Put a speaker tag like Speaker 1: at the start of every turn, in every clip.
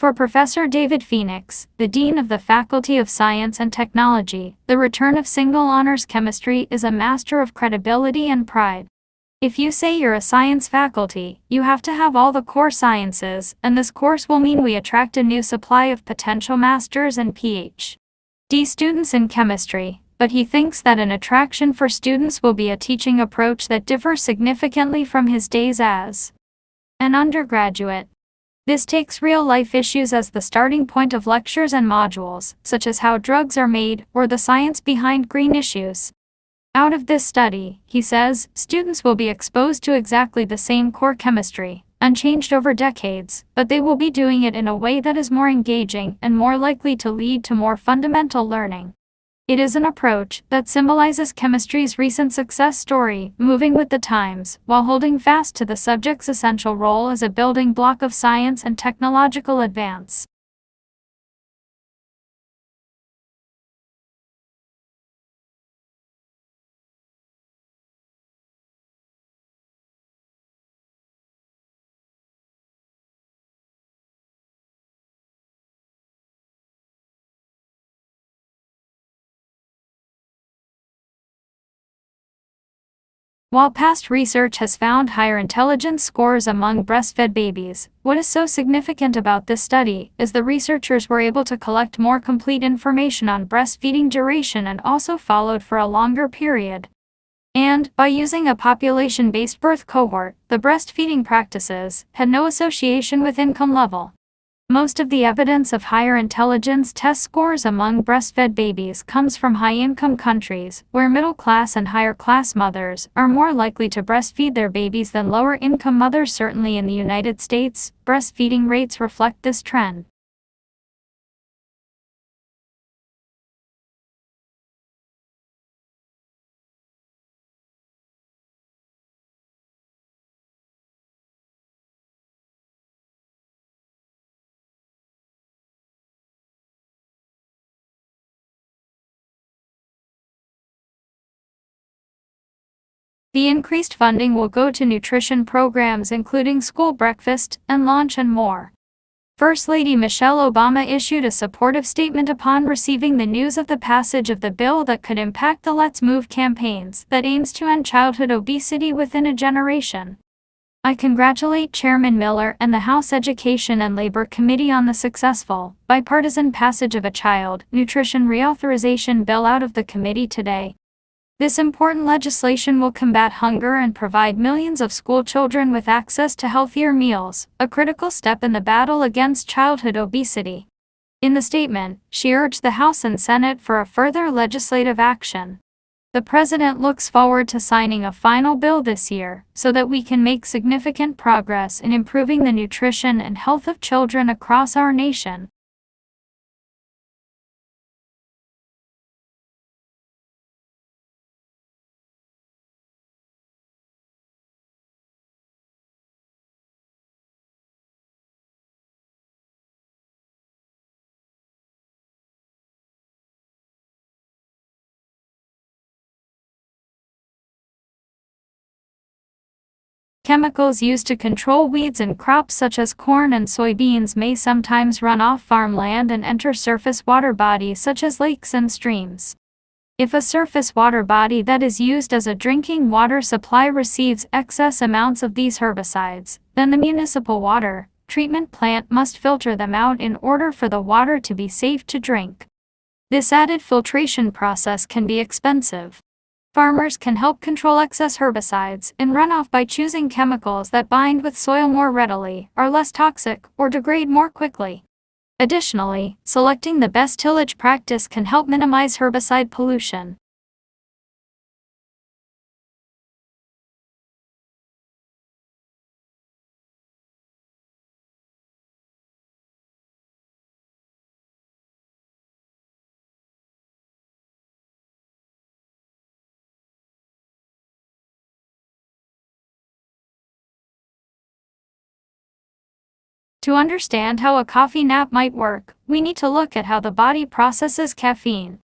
Speaker 1: For Professor David Phoenix, the Dean of the Faculty of Science and Technology, the return of single honors chemistry is a master of credibility and pride. If you say you're a science faculty, you have to have all the core sciences, and this course will mean we attract a new supply of potential masters and Ph.D. students in chemistry, but he thinks that an attraction for students will be a teaching approach that differs significantly from his days as an undergraduate. This takes real-life issues as the starting point of lectures and modules, such as how drugs are made, or the science behind green issues. Out of this study, he says, students will be exposed to exactly the same core chemistry, unchanged over decades, but they will be doing it in a way that is more engaging and more likely to lead to more fundamental learning. It is an approach that symbolizes chemistry's recent success story, moving with the times, while holding fast to the subject's essential role as a building block of science and technological advance. While past research has found higher intelligence scores among breastfed babies, what is so significant about this study is the researchers were able to collect more complete information on breastfeeding duration and also followed for a longer period. And, by using a population-based birth cohort, the breastfeeding practices had no association with income level. Most of the evidence of higher intelligence test scores among breastfed babies comes from high-income countries, where middle-class and higher-class mothers are more likely to breastfeed their babies than lower-income mothers. Certainly in the United States, breastfeeding rates reflect this trend. The increased funding will go to nutrition programs including school breakfast and lunch and more. First Lady Michelle Obama issued a supportive statement upon receiving the news of the passage of the bill that could impact the Let's Move campaigns that aims to end childhood obesity within a generation. I congratulate Chairman Miller and the House Education and Labor Committee on the successful, bipartisan passage of a child nutrition reauthorization bill out of the committee today. This important legislation will combat hunger and provide millions of school children with access to healthier meals, a critical step in the battle against childhood obesity. In the statement, she urged the House and Senate for a further legislative action. The President looks forward to signing a final bill this year, so that we can make significant progress in improving the nutrition and health of children across our nation. Chemicals used to control weeds in crops such as corn and soybeans may sometimes run off farmland and enter surface water bodies such as lakes and streams. If a surface water body that is used as a drinking water supply receives excess amounts of these herbicides, then the municipal water treatment plant must filter them out in order for the water to be safe to drink. This added filtration process can be expensive. Farmers can help control excess herbicides in runoff by choosing chemicals that bind with soil more readily, are less toxic, or degrade more quickly. Additionally, selecting the best tillage practice can help minimize herbicide pollution. To understand how a coffee nap might work, we need to look at how the body processes caffeine.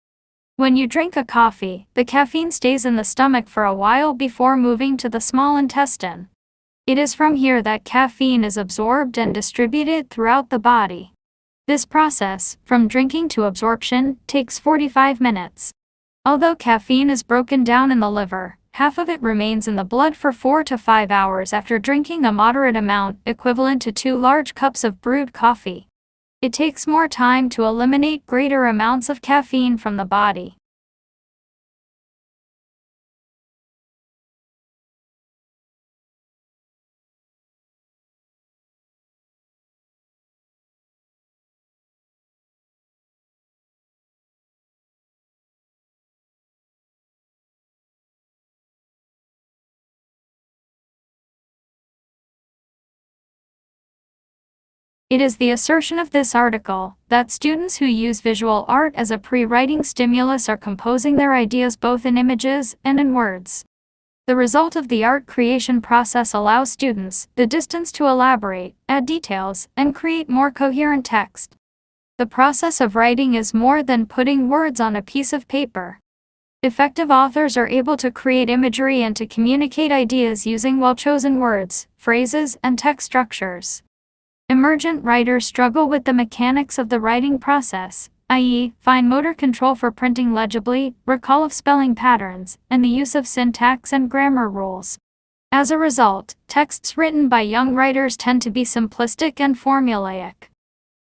Speaker 1: When you drink a coffee, the caffeine stays in the stomach for a while before moving to the small intestine. It is from here that caffeine is absorbed and distributed throughout the body. This process, from drinking to absorption, takes 45 minutes. Although caffeine is broken down in the liver, half of it remains in the blood for 4 to 5 hours after drinking a moderate amount, equivalent to 2 large cups of brewed coffee. It takes more time to eliminate greater amounts of caffeine from the body. It is the assertion of this article that students who use visual art as a pre-writing stimulus are composing their ideas both in images and in words. The result of the art creation process allows students the distance to elaborate, add details, and create more coherent text. The process of writing is more than putting words on a piece of paper. Effective authors are able to create imagery and to communicate ideas using well-chosen words, phrases, and text structures. Emergent writers struggle with the mechanics of the writing process, i.e., fine motor control for printing legibly, recall of spelling patterns, and the use of syntax and grammar rules. As a result, texts written by young writers tend to be simplistic and formulaic.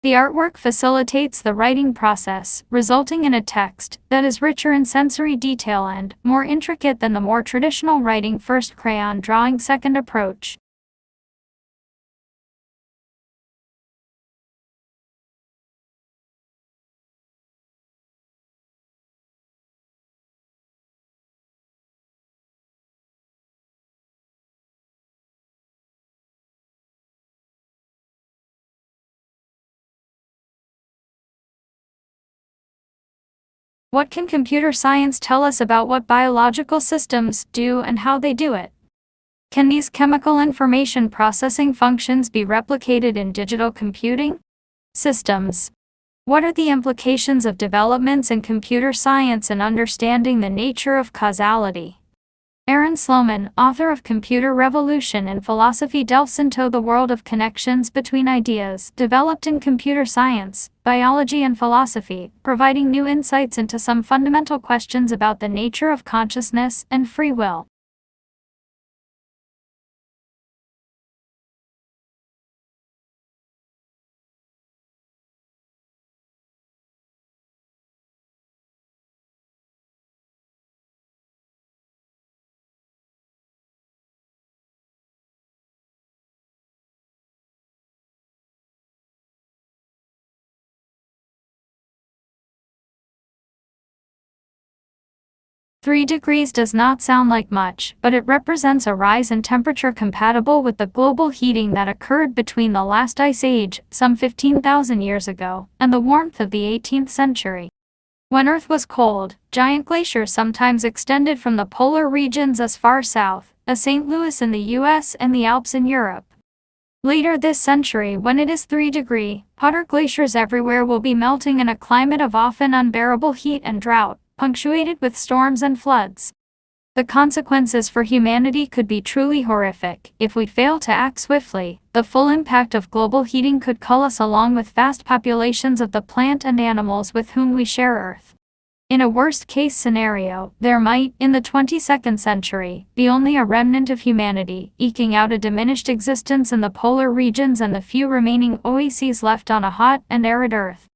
Speaker 1: The artwork facilitates the writing process, resulting in a text that is richer in sensory detail and more intricate than the more traditional writing first crayon drawing second approach. What can computer science tell us about what biological systems do and how they do it? Can these chemical information processing functions be replicated in digital computing systems? What are the implications of developments in computer science and understanding the nature of causality? Aaron Sloman, author of Computer Revolution and Philosophy, delves into the world of connections between ideas developed in computer science, biology, and philosophy, providing new insights into some fundamental questions about the nature of consciousness and free will. "3 degrees does not sound like much, but it represents a rise in temperature compatible with the global heating that occurred between the last ice age, some 15,000 years ago, and the warmth of the 18th century. When Earth was cold, giant glaciers sometimes extended from the polar regions as far south as St. Louis in the US and the Alps in Europe. Later this century, when it is 3 degrees, hotter glaciers everywhere will be melting in a climate of often unbearable heat and drought, punctuated with storms and floods. The consequences for humanity could be truly horrific. If we fail to act swiftly, the full impact of global heating could cull us along with vast populations of the plant and animals with whom we share Earth. In a worst-case scenario, there might, in the 22nd century, be only a remnant of humanity, eking out a diminished existence in the polar regions and the few remaining oases left on a hot and arid Earth.